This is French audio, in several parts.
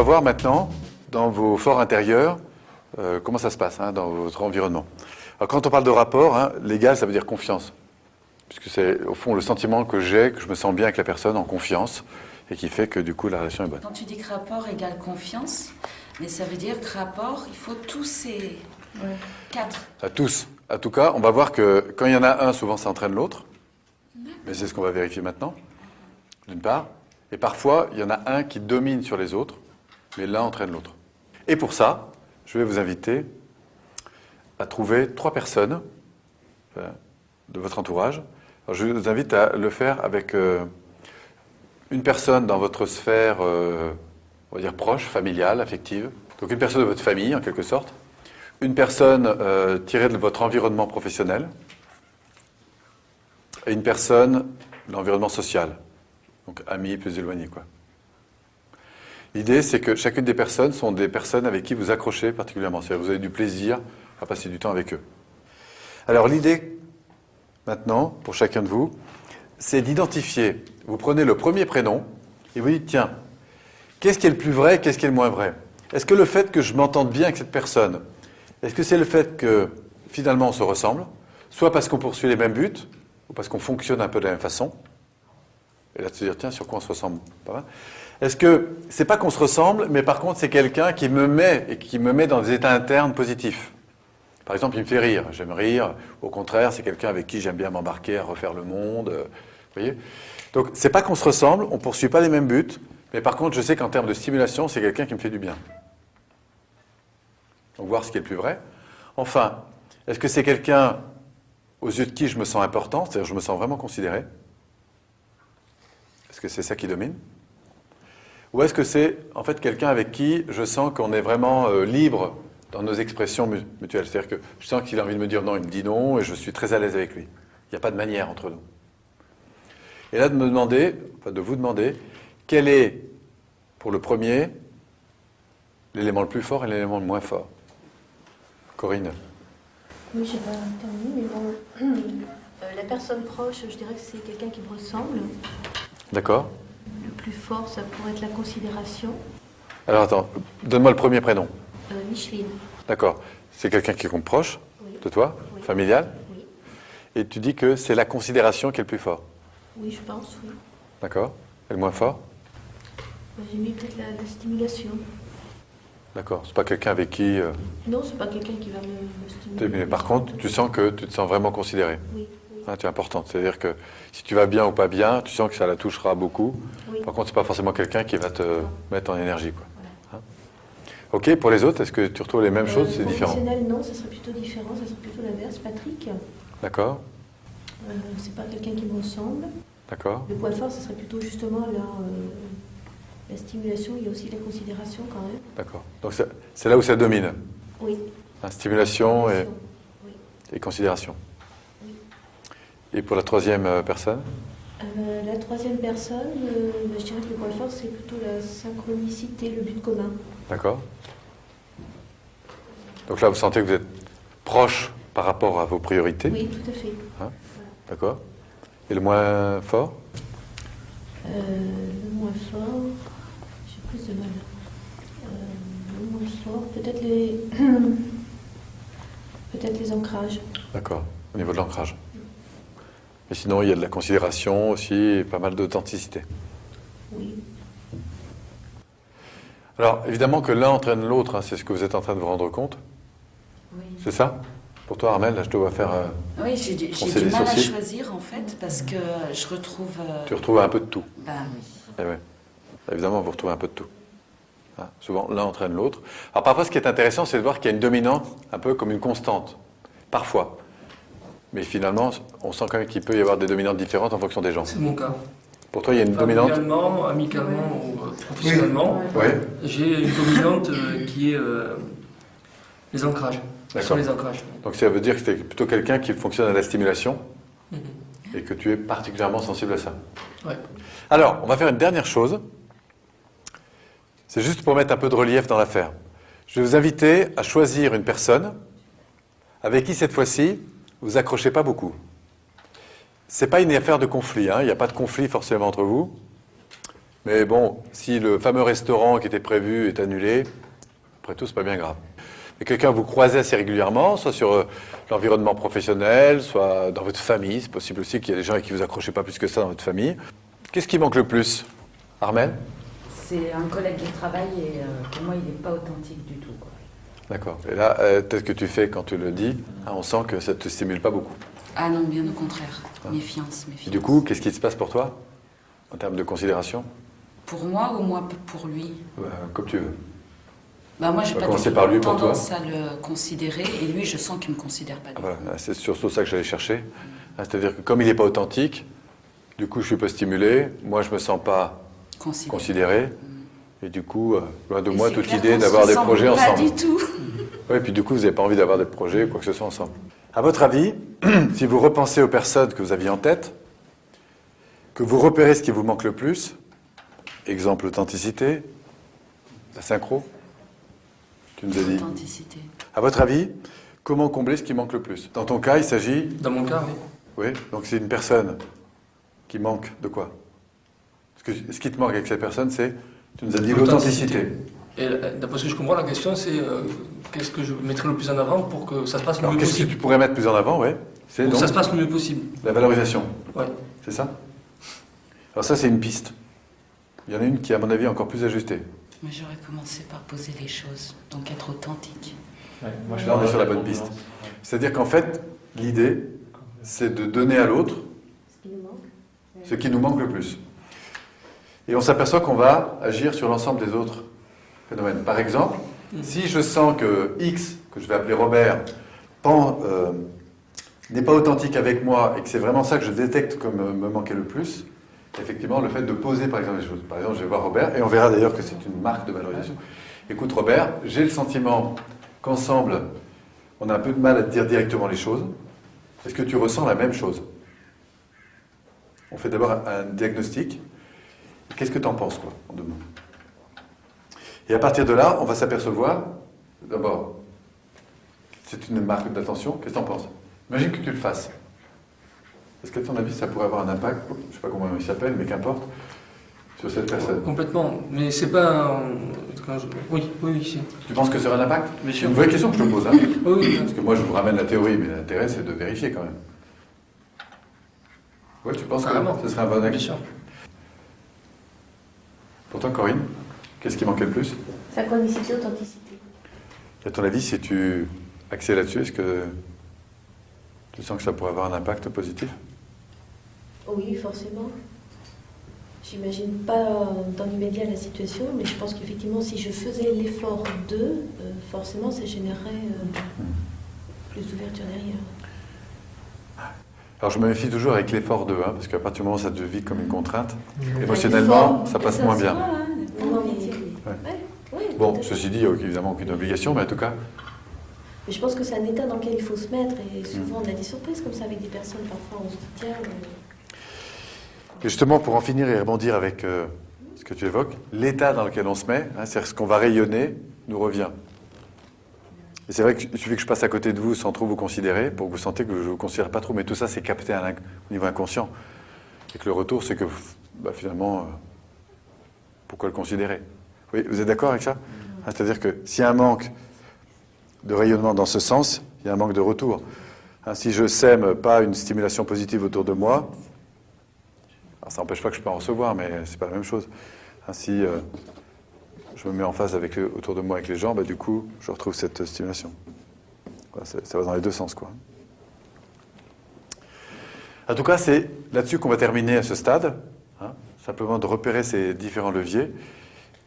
voir maintenant, dans vos forts intérieurs, comment ça se passe dans votre environnement. Alors, quand on parle de rapport, l'égal, ça veut dire confiance. Puisque c'est, au fond, le sentiment que j'ai, que je me sens bien avec la personne, en confiance, et qui fait que, du coup, la relation est bonne. Quand tu dis que rapport égale confiance, mais ça veut dire que rapport, il faut tous ces quatre. À tous. En tout cas, on va voir que quand il y en a un, souvent, ça entraîne l'autre. Mais c'est ce qu'on va vérifier maintenant, d'une part. Et parfois, il y en a un qui domine sur les autres, mais l'un entraîne l'autre. Et pour ça, je vais vous inviter à trouver 3 personnes de votre entourage. Alors, je vous invite à le faire avec une personne dans votre sphère, on va dire proche, familiale, affective. Donc une personne de votre famille, en quelque sorte. Une personne tirée de votre environnement professionnel. Et une personne de l'environnement social. Donc amis plus éloignés, quoi. L'idée, c'est que chacune des personnes sont des personnes avec qui vous accrochez particulièrement. C'est-à-dire que vous avez du plaisir à passer du temps avec eux. Alors l'idée, maintenant, pour chacun de vous, c'est d'identifier. Vous prenez le premier prénom et vous dites, tiens, qu'est-ce qui est le plus vrai, qu'est-ce qui est le moins vrai? Est-ce que le fait que je m'entende bien avec cette personne, est-ce que c'est le fait que finalement on se ressemble, soit parce qu'on poursuit les mêmes buts, ou parce qu'on fonctionne un peu de la même façon? Et là, de se dire, tiens, sur quoi on se ressemble pas mal. Est-ce que c'est pas qu'on se ressemble, mais par contre, c'est quelqu'un qui me met dans des états internes positifs? Par exemple, il me fait rire, j'aime rire. Au contraire, c'est quelqu'un avec qui j'aime bien m'embarquer à refaire le monde. Vous voyez? Donc, c'est pas qu'on se ressemble, on poursuit pas les mêmes buts, mais par contre, je sais qu'en termes de stimulation, c'est quelqu'un qui me fait du bien. Donc, voir ce qui est le plus vrai. Enfin, est-ce que c'est quelqu'un aux yeux de qui je me sens important, c'est-à-dire je me sens vraiment considéré? Est-ce que c'est ça qui domine? Ou est-ce que c'est en fait quelqu'un avec qui je sens qu'on est vraiment libre dans nos expressions mutuelles? C'est-à-dire que je sens qu'il a envie de me dire non, il me dit non, et je suis très à l'aise avec lui. Il n'y a pas de manière entre nous. Et là, de vous demander, quel est, pour le premier, l'élément le plus fort et l'élément le moins fort? Corinne? Oui, j'ai pas terminé, mais bon. La personne proche, je dirais que c'est quelqu'un qui me ressemble. D'accord. Le plus fort, ça pourrait être la considération. Alors attends, donne-moi le premier prénom. Micheline. D'accord. C'est quelqu'un qui est proche de toi, familial? Oui. Et tu dis que c'est la considération qui est le plus fort? Oui, je pense, oui. D'accord. Et le moins fort? J'ai mis peut-être la stimulation. D'accord. C'est pas quelqu'un avec qui... Non, c'est pas quelqu'un qui va me stimuler. Mais par contre, tu sens que tu te sens vraiment considéré. Oui. Tu es importante. C'est-à-dire que si tu vas bien ou pas bien, tu sens que ça la touchera beaucoup. Oui. Par contre, c'est pas forcément quelqu'un qui va te mettre en énergie, quoi. Voilà. Ok, pour les autres, est-ce que tu retrouves les mêmes choses? C'est différent? Professionnel, non, ça serait plutôt différent. Ça serait plutôt l'inverse. Patrick. D'accord. C'est pas quelqu'un qui me ressemble. D'accord. Le point fort, ce serait plutôt justement la stimulation. Il y a aussi la considération quand même. D'accord. Donc c'est là où ça domine. Oui. Stimulation Oui. et considération. Oui. Et pour la troisième personne? La troisième personne, je dirais que le point fort, c'est plutôt la synchronicité, le but commun. D'accord. Donc là, vous sentez que vous êtes proche par rapport à vos priorités? Oui, tout à fait. D'accord. Et le moins fort? Le moins fort, j'ai plus de mal. Le moins fort, peut-être les ancrages. D'accord, au niveau de l'ancrage. Mais sinon, il y a de la considération aussi et pas mal d'authenticité. Oui. Alors, évidemment que l'un entraîne l'autre, c'est ce que vous êtes en train de vous rendre compte. Oui. C'est ça? Pour toi, Armelle, là, je te vois faire... Oui, j'ai du mal à choisir, en fait, parce que je retrouve... Tu retrouves un peu de tout. Ben oui. Eh ouais. Évidemment, vous retrouvez un peu de tout. Souvent, l'un entraîne l'autre. Alors, parfois, ce qui est intéressant, c'est de voir qu'il y a une dominante, un peu comme une constante. Parfois. Mais finalement, on sent quand même qu'il peut y avoir des dominantes différentes en fonction des gens. C'est mon cas. Pour toi, il y a une dominante? Familialement, amicalement ou professionnellement, Ouais. j'ai une dominante qui est les ancrages. D'accord. Les ancrages. Donc ça veut dire que c'est plutôt quelqu'un qui fonctionne à la stimulation et que tu es particulièrement sensible à ça. Ouais. Alors, on va faire une dernière chose. C'est juste pour mettre un peu de relief dans l'affaire. Je vais vous inviter à choisir une personne avec qui, cette fois-ci, vous accrochez pas beaucoup. C'est pas une affaire de conflit, il n'y a pas de conflit forcément entre vous. Mais bon, si le fameux restaurant qui était prévu est annulé, après tout, c'est pas bien grave. Mais quelqu'un vous croisez assez régulièrement, soit sur l'environnement professionnel, soit dans votre famille. C'est possible aussi qu'il y ait des gens avec qui vous accrochez pas plus que ça dans votre famille. Qu'est-ce qui manque le plus? Armel? C'est un collègue de travail et pour moi, il n'est pas authentique du tout, quoi. D'accord. Et là, peut-être que tu fais quand tu le dis, hein, on sent que ça ne te stimule pas beaucoup. Ah non, bien au contraire. Méfiance, Et méfiance. du coup, qu'est-ce qui se passe pour toi, en termes de considération? Pour moi ou moi pour lui? Comme tu veux. Bah moi, j'ai On va pas commencer du par tout lui, pour toi. tendance à le considérer et lui, je sens qu'il me considère pas du Ah, tout. voilà, c'est surtout ça que j'allais chercher. C'est-à-dire que comme il n'est pas authentique, du coup, je ne suis pas stimulé, moi, je ne me sens pas considéré. Et du coup, loin de Et moi c'est toute clair l'idée qu'on d'avoir se des ressemble projets ensemble. Pas du tout. Oui, et puis du coup, vous n'avez pas envie d'avoir des projets ou quoi que ce soit ensemble. À votre avis, si vous repensez aux personnes que vous aviez en tête, que vous repérez ce qui vous manque le plus, exemple, l'authenticité, la synchro, tu nous as dit. Authenticité. À votre avis, comment combler ce qui manque le plus? Dans ton cas, il s'agit... Dans mon cas, oui. Oui, donc c'est une personne qui manque de quoi? Ce qui te manque avec cette personne, c'est, tu nous as dit l'authenticité. Et d'après ce que je comprends, la question c'est qu'est-ce que je mettrai le plus en avant pour que ça se passe le Alors mieux qu'est-ce que possible. tu pourrais mettre plus en avant, ouais? C'est Pour que donc ça se passe le mieux possible. la valorisation, Ouais. c'est ça? Alors ça, c'est une piste. Il y en a une qui, à mon avis, est encore plus ajustée. Mais j'aurais commencé par poser les choses, donc être authentique. Là, on est sur la bonne piste. C'est-à-dire qu'en fait, l'idée, c'est de donner à l'autre Ce qui nous manque. ce qui nous manque le plus. Et on s'aperçoit qu'on va agir sur l'ensemble des autres phénomènes. Par exemple, si je sens que X, que je vais appeler Robert, n'est pas authentique avec moi et que c'est vraiment ça que je détecte comme me manquait le plus, effectivement, le fait de poser par exemple les choses. Par exemple, je vais voir Robert, et on verra d'ailleurs que c'est une marque de valorisation. Écoute Robert, j'ai le sentiment qu'ensemble, on a un peu de mal à te dire directement les choses. Est-ce que tu ressens la même chose? On fait d'abord un diagnostic. Qu'est-ce que tu en penses, quoi, en 2 mots? Et à partir de là, on va s'apercevoir, d'abord, c'est une marque d'attention. Qu'est-ce que tu en penses? Imagine que tu le fasses. Est-ce qu'à ton avis, ça pourrait avoir un impact, je ne sais pas comment il s'appelle, mais qu'importe, sur cette personne? Complètement. Mais c'est pas. Oui, si. Tu penses que ça aura un impact? Bien C'est sûr. une vraie question que je te pose. Hein. Oui. Parce que moi, je vous ramène la théorie, mais l'intérêt, c'est de vérifier quand même. Oui, tu penses Carrément. que ce serait un bon Bien acte? sûr. Pour toi, Corinne, qu'est-ce qui manquait le plus? Synchronicité, authenticité. À ton avis, si tu axais là-dessus, est-ce que tu sens que ça pourrait avoir un impact positif? Oui, forcément. J'imagine pas dans l'immédiat la situation, mais je pense qu'effectivement, si je faisais l'effort de, forcément, ça générerait plus d'ouverture derrière. Alors je me méfie toujours avec l'effort de, hein, parce qu'à partir du moment où ça te vit comme une contrainte, émotionnellement, ça passe moins bien. Non, mais... ouais, Bon, tout à fait. ceci dit, il n'y a évidemment aucune obligation, mais en tout cas, Mais je pense que c'est un état dans lequel il faut se mettre, et souvent on a des surprises comme ça avec des personnes, parfois on se dit tiens... et justement pour en finir et rebondir avec ce que tu évoques, l'état dans lequel on se met, hein, c'est-à-dire ce qu'on va rayonner, nous revient. Et c'est vrai qu'il suffit que je passe à côté de vous sans trop vous considérer, pour que vous sentez que je ne vous considère pas trop, mais tout ça c'est capté au niveau inconscient. Et que le retour c'est que finalement, pourquoi le considérer? Oui, vous êtes d'accord avec ça? Hein, c'est-à-dire que s'il y a un manque de rayonnement dans ce sens, il y a un manque de retour. Hein, si je ne sème pas une stimulation positive autour de moi, alors ça n'empêche pas que je peux en recevoir, mais c'est pas la même chose. Hein, si je me mets en phase autour de moi avec les gens, du coup, je retrouve cette stimulation. Voilà, ça va dans les deux sens, quoi. En tout cas, c'est là-dessus qu'on va terminer à ce stade, hein, simplement de repérer ces différents leviers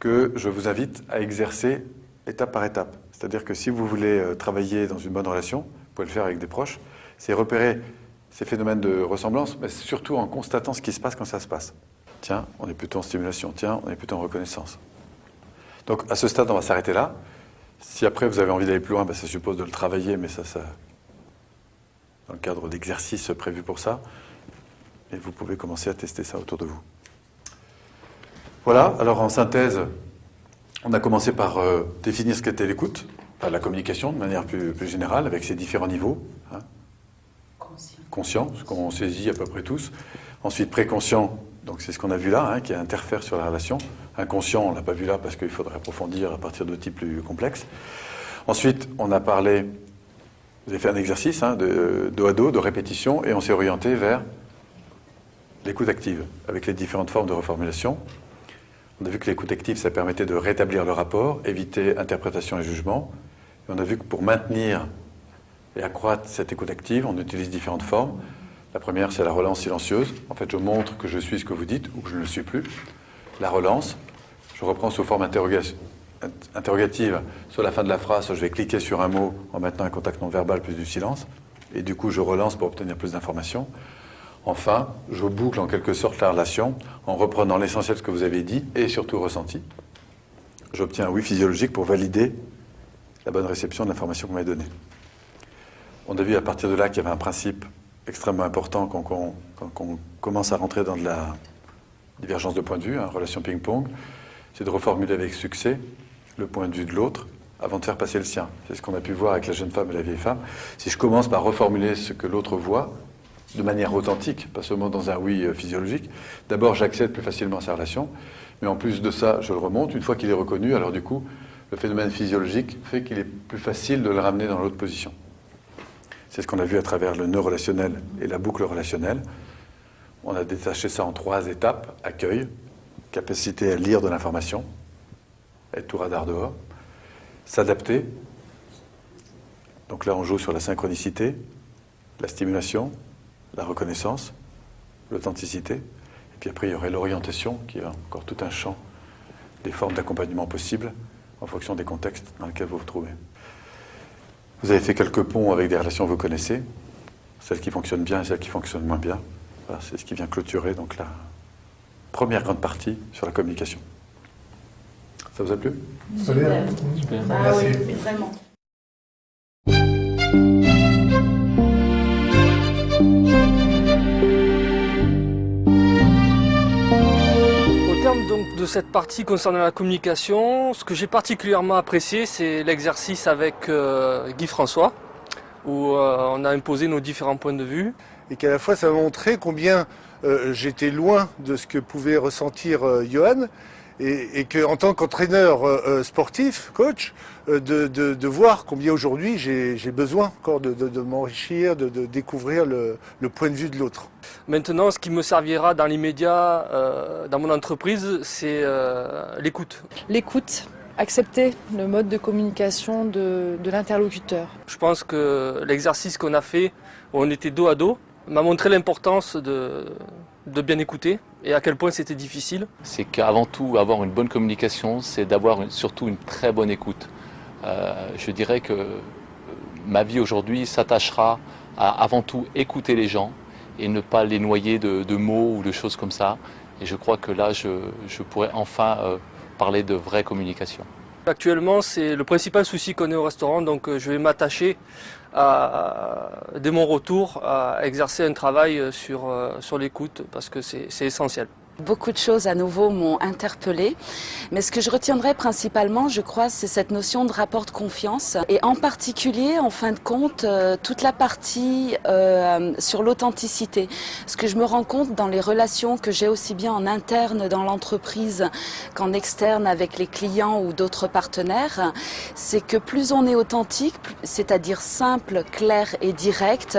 que je vous invite à exercer étape par étape. C'est-à-dire que si vous voulez travailler dans une bonne relation, vous pouvez le faire avec des proches, c'est repérer ces phénomènes de ressemblance, mais surtout en constatant ce qui se passe quand ça se passe. Tiens, on est plutôt en stimulation, tiens, on est plutôt en reconnaissance. Donc à ce stade, on va s'arrêter là. Si après vous avez envie d'aller plus loin, ça suppose de le travailler, mais ça dans le cadre d'exercices prévus pour ça. Et vous pouvez commencer à tester ça autour de vous. Voilà, alors en synthèse, on a commencé par définir ce qu'était l'écoute, la communication de manière plus générale, avec ses différents niveaux. Hein. Conscient, ce qu'on saisit à peu près tous. Ensuite, préconscient, Donc c'est ce qu'on a vu là, qui interfère sur la relation. Inconscient, on ne l'a pas vu là parce qu'il faudrait approfondir à partir d'outils plus complexes. Ensuite, on a parlé, vous avez fait un exercice de dos à dos, de répétition, et on s'est orienté vers l'écoute active, avec les différentes formes de reformulation. On a vu que l'écoute active, ça permettait de rétablir le rapport, éviter interprétation et jugement. Et on a vu que pour maintenir et accroître cette écoute active, on utilise différentes formes. La première, c'est la relance silencieuse. En fait, je montre que je suis ce que vous dites ou que je ne le suis plus. La relance, je reprends sous forme interrogative. Sur la fin de la phrase, je vais cliquer sur un mot en maintenant un contact non verbal plus du silence. Et du coup, je relance pour obtenir plus d'informations. Enfin, je boucle en quelque sorte la relation en reprenant l'essentiel de ce que vous avez dit et surtout ressenti. J'obtiens un oui physiologique pour valider la bonne réception de l'information que vous m'avez donnée. On a vu à partir de là qu'il y avait un principe extrêmement important quand on commence à rentrer dans de la divergence de point de vue, relation ping-pong, c'est de reformuler avec succès le point de vue de l'autre avant de faire passer le sien. C'est ce qu'on a pu voir avec la jeune femme et la vieille femme. Si je commence par reformuler ce que l'autre voit, de manière authentique, pas seulement dans un oui physiologique, d'abord j'accède plus facilement à sa relation, mais en plus de ça, je le remonte. Une fois qu'il est reconnu, alors du coup, le phénomène physiologique fait qu'il est plus facile de le ramener dans l'autre position. C'est ce qu'on a vu à travers le nœud relationnel et la boucle relationnelle. On a détaché ça en 3 étapes. Accueil, capacité à lire de l'information, être tout radar dehors. S'adapter. Donc là, on joue sur la synchronicité, la stimulation, la reconnaissance, l'authenticité. Et puis après, il y aurait l'orientation, qui est encore tout un champ des formes d'accompagnement possibles en fonction des contextes dans lesquels vous vous trouvez. Vous avez fait quelques ponts avec des relations que vous connaissez, celles qui fonctionnent bien et celles qui fonctionnent moins bien. Voilà, c'est ce qui vient clôturer donc la première grande partie sur la communication. Ça vous a plu? Super. Super. Ah oui, vraiment. Au terme donc de cette partie concernant la communication, ce que j'ai particulièrement apprécié, c'est l'exercice avec Guy François, où on a imposé nos différents points de vue. Et qu'à la fois ça m'a montré combien j'étais loin de ce que pouvait ressentir Johan, et qu'en tant qu'entraîneur sportif, coach, de voir combien aujourd'hui j'ai besoin encore de m'enrichir, de découvrir le point de vue de l'autre. Maintenant, ce qui me servira dans l'immédiat dans mon entreprise, c'est l'écoute. L'écoute, accepter le mode de communication de l'interlocuteur. Je pense que l'exercice qu'on a fait, où on était dos à dos, m'a montré l'importance de bien écouter et à quel point c'était difficile. C'est qu'avant tout, avoir une bonne communication, c'est d'avoir surtout une très bonne écoute. Je dirais que ma vie aujourd'hui s'attachera à avant tout écouter les gens et ne pas les noyer de mots ou de choses comme ça. Et je crois que là, je pourrais enfin parler de vraie communication. Actuellement, c'est le principal souci qu'on ait au restaurant, donc je vais m'attacher dès mon retour à exercer un travail sur l'écoute parce que c'est essentiel. Beaucoup de choses à nouveau m'ont interpellée, mais ce que je retiendrai principalement, je crois, c'est cette notion de rapport de confiance et en particulier, en fin de compte, toute la partie sur l'authenticité. Ce que je me rends compte dans les relations que j'ai aussi bien en interne dans l'entreprise qu'en externe avec les clients ou d'autres partenaires, c'est que plus on est authentique, c'est-à-dire simple, clair et direct,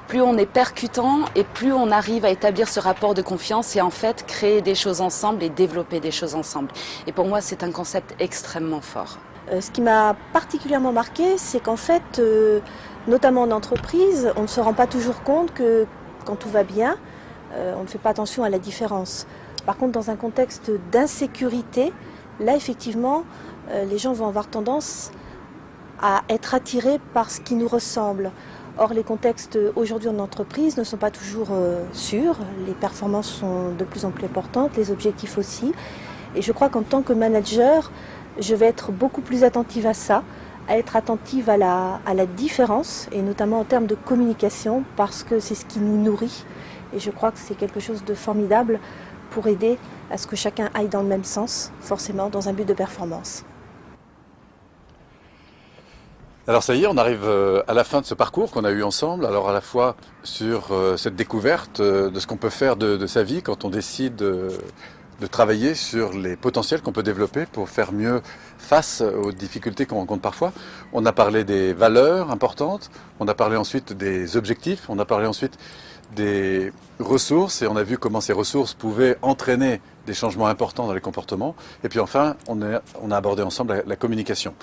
plus on est percutant et plus on arrive à établir ce rapport de confiance et en fait créer des choses ensemble et développer des choses ensemble. Et pour moi, c'est un concept extrêmement fort. Ce qui m'a particulièrement marqué, c'est qu'en fait, notamment en entreprise, on ne se rend pas toujours compte que quand tout va bien, on ne fait pas attention à la différence. Par contre, dans un contexte d'insécurité, là, effectivement, les gens vont avoir tendance à être attirés par ce qui nous ressemble. Or, les contextes aujourd'hui en entreprise ne sont pas toujours sûrs. Les performances sont de plus en plus importantes, les objectifs aussi. Et je crois qu'en tant que manager, je vais être beaucoup plus attentive à ça, à être attentive à la différence, et notamment en termes de communication, parce que c'est ce qui nous nourrit. Et je crois que c'est quelque chose de formidable pour aider à ce que chacun aille dans le même sens, forcément dans un but de performance. Alors ça y est, on arrive à la fin de ce parcours qu'on a eu ensemble. Alors à la fois sur cette découverte de ce qu'on peut faire de sa vie quand on décide de travailler sur les potentiels qu'on peut développer pour faire mieux face aux difficultés qu'on rencontre parfois. On a parlé des valeurs importantes, on a parlé ensuite des objectifs, on a parlé ensuite des ressources et on a vu comment ces ressources pouvaient entraîner des changements importants dans les comportements. Et puis enfin, on a abordé ensemble la communication.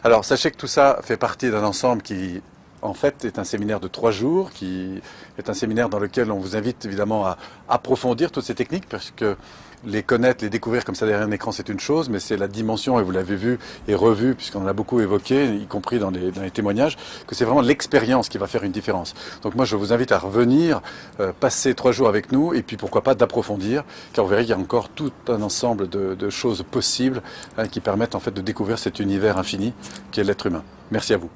Alors sachez que tout ça fait partie d'un ensemble qui en fait est un séminaire de 3 jours, qui est un séminaire dans lequel on vous invite évidemment à approfondir toutes ces techniques, parce que les connaître, les découvrir comme ça derrière un écran, c'est une chose, mais c'est la dimension, et vous l'avez vu et revu, puisqu'on en a beaucoup évoqué, y compris dans les témoignages, que c'est vraiment l'expérience qui va faire une différence. Donc moi, je vous invite à revenir, passer 3 jours avec nous, et puis pourquoi pas d'approfondir, car vous verrez qu'il y a encore tout un ensemble de choses possibles qui permettent en fait de découvrir cet univers infini qui est l'être humain. Merci à vous.